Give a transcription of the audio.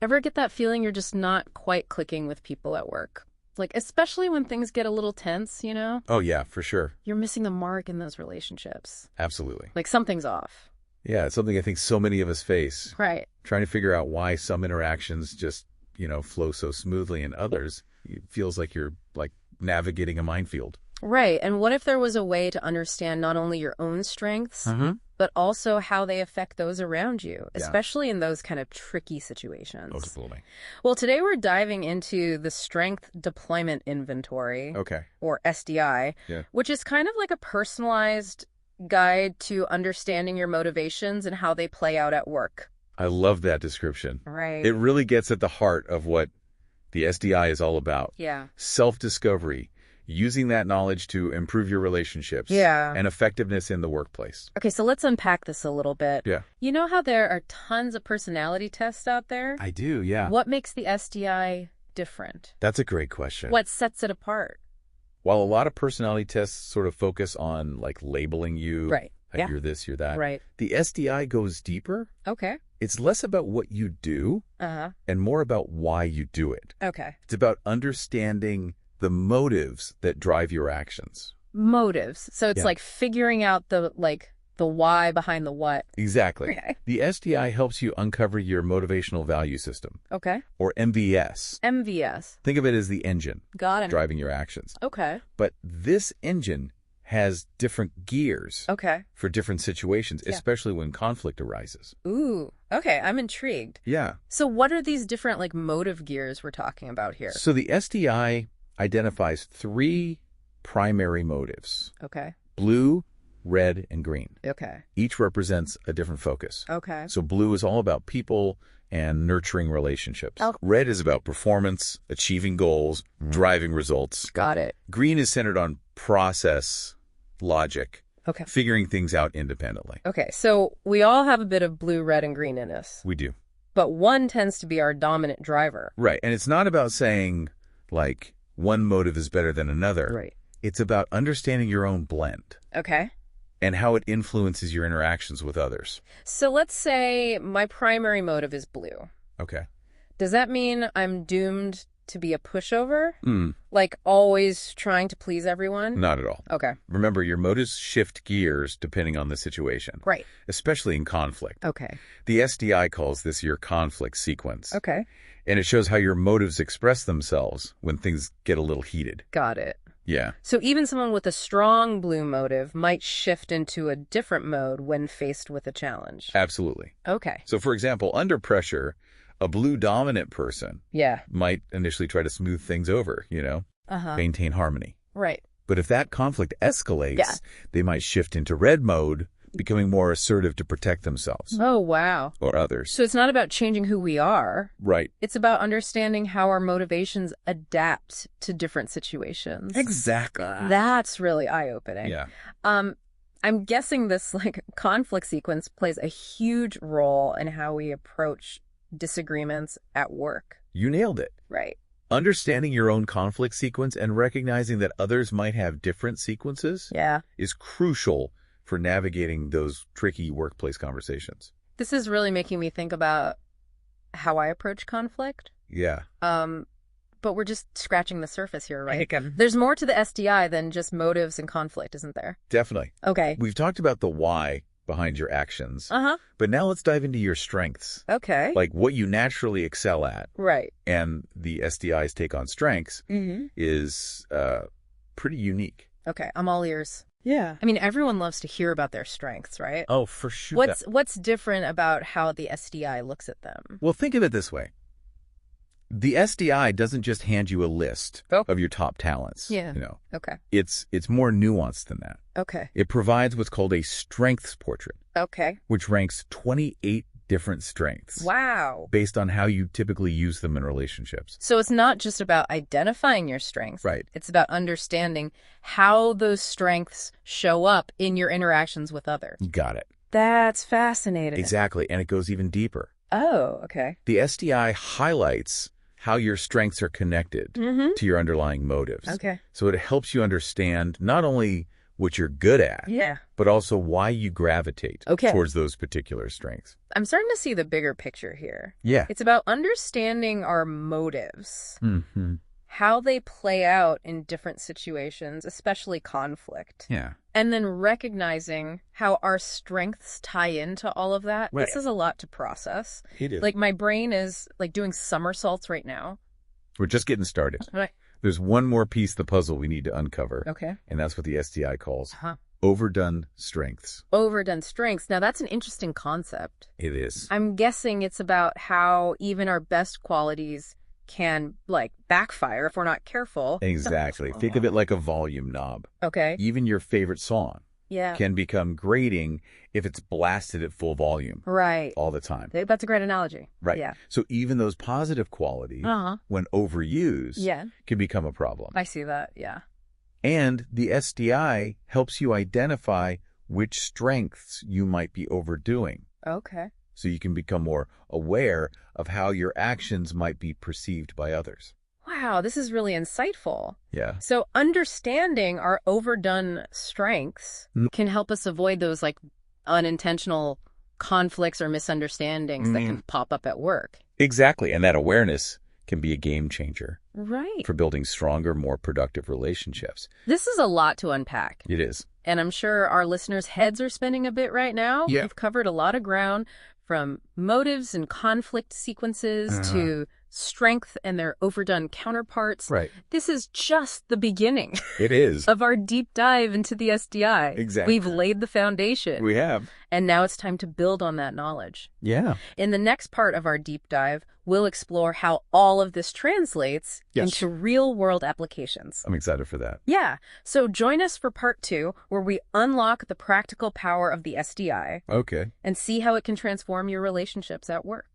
Ever get that feeling you're just not quite clicking with people at work? Like, especially when things get a little tense, you know? Oh, yeah, for sure. You're missing the mark in those relationships. Absolutely. Like, something's off. Yeah, it's something I think so many of us face. Right. Trying to figure out why some interactions just, flow so smoothly and others, it feels like you're, navigating a minefield. Right. And what if there was a way to understand not only your own strengths, but also how they affect those around you, especially in those kind of tricky situations? Oh, absolutely. Well, today we're diving into the Strength Deployment Inventory, or SDI, which is kind of like a personalized guide to understanding your motivations and how they play out at work. I love that description. Right. It really gets at the heart of what the SDI is all about. Yeah. Self-discovery, using that knowledge to improve your relationships and effectiveness in the workplace. Okay, so let's unpack this a little bit. Yeah. You know how there are tons of personality tests out there? I do, yeah. What makes the SDI different? That's a great question. What sets it apart? While a lot of personality tests sort of focus on labeling you, right? Yeah. You're this, you're that. Right. The SDI goes deeper. Okay. It's less about what you do and more about why you do it. Okay. It's about understanding the motives that drive your actions. Motives. So it's like figuring out the why behind the what. Exactly. Okay. The SDI helps you uncover your Motivational Value System. Okay. Or MVS. MVS. Think of it as the engine. Got it. Driving your actions. Okay. But this engine has different gears for different situations, especially when conflict arises. Ooh, okay, I'm intrigued. Yeah. So what are these different motive gears we're talking about here? So the SDI identifies 3 primary motives. Okay. Blue, red, and green. Okay. Each represents a different focus. Okay. So blue is all about people and nurturing relationships. Red is about performance, achieving goals, driving results. Got it. Green is centered on process, logic, okay, figuring things out independently. Okay, so we all have a bit of blue, red, and green in us. We do. But one tends to be our dominant driver. Right. And it's not about saying, one motive is better than another. Right. It's about understanding your own blend. Okay. And how it influences your interactions with others. So let's say my primary motive is blue. Okay. Does that mean I'm doomed to be a pushover? Like always trying to please everyone? Not at all. Okay. Remember, your motives shift gears depending on the situation. Right. Especially in conflict. Okay. The SDI calls this your conflict sequence. Okay. And it shows how your motives express themselves when things get a little heated. Got it. Yeah. So even someone with a strong blue motive might shift into a different mode when faced with a challenge. Absolutely. Okay. So, for example, under pressure, a blue dominant person might initially try to smooth things over, maintain harmony. Right. But if that conflict escalates, they might shift into red mode, becoming more assertive to protect themselves. Oh, wow. Or others. So it's not about changing who we are. Right. It's about understanding how our motivations adapt to different situations. Exactly. That's really eye-opening. Yeah. I'm guessing this conflict sequence plays a huge role in how we approach disagreements at work. You nailed it. Right. Understanding your own conflict sequence and recognizing that others might have different sequences is crucial for navigating those tricky workplace conversations. This is really making me think about how I approach conflict. Yeah. But we're just scratching the surface here, right? There's more to the SDI than just motives and conflict, isn't there? Definitely. Okay. We've talked about the why behind your actions. But now let's dive into your strengths. Okay. Like what you naturally excel at. Right. And the SDI's take on strengths is pretty unique. Okay. I'm all ears. Yeah. I mean, everyone loves to hear about their strengths, right? Oh, for sure. What's different about how the SDI looks at them? Well, think of it this way. The SDI doesn't just hand you a list of your top talents. Yeah. Okay. It's more nuanced than that. Okay. It provides what's called a strengths portrait. Okay. Which ranks 28 different strengths. Wow. Based on how you typically use them in relationships. So it's not just about identifying your strengths. Right. It's about understanding how those strengths show up in your interactions with others. Got it. That's fascinating. Exactly. And it goes even deeper. Oh, okay. The SDI highlights how your strengths are connected to your underlying motives. Okay. So it helps you understand not only what you're good at, yeah, but also why you gravitate towards those particular strengths. I'm starting to see the bigger picture here. Yeah. It's about understanding our motives, Mm-hmm. how they play out in different situations, especially conflict. Yeah. And then recognizing how our strengths tie into all of that. Right. This is a lot to process. It is. Like, my brain is like doing somersaults right now. We're just getting started. Right. There's one more piece of the puzzle we need to uncover. Okay. And that's what the SDI calls overdone strengths. Overdone strengths. Now, that's an interesting concept. It is. I'm guessing it's about how even our best qualities can, like, backfire if we're not careful. Exactly. Think of it like a volume knob. Okay. Even your favorite song can become grating if it's blasted at full volume. Right. All the time. That's a great analogy. Right. Yeah. So even those positive qualities, when overused, can become a problem. I see that. Yeah. And the SDI helps you identify which strengths you might be overdoing. Okay. So you can become more aware of how your actions might be perceived by others. Wow, this is really insightful. Yeah. So understanding our overdone strengths can help us avoid those, like, unintentional conflicts or misunderstandings that can pop up at work. Exactly. And that awareness can be a game changer. Right. For building stronger, more productive relationships. This is a lot to unpack. It is. And I'm sure our listeners' heads are spinning a bit right now. Yeah. We've covered a lot of ground, from motives and conflict sequences to strength and their overdone counterparts. Right. This is just the beginning. It is. Of our deep dive into the SDI. Exactly. We've laid the foundation. We have. And now it's time to build on that knowledge. Yeah. In the next part of our deep dive, we'll explore how all of this translates into real-world applications. I'm excited for that. Yeah. So join us for part 2, where we unlock the practical power of the SDI. Okay. And see how it can transform your relationships at work.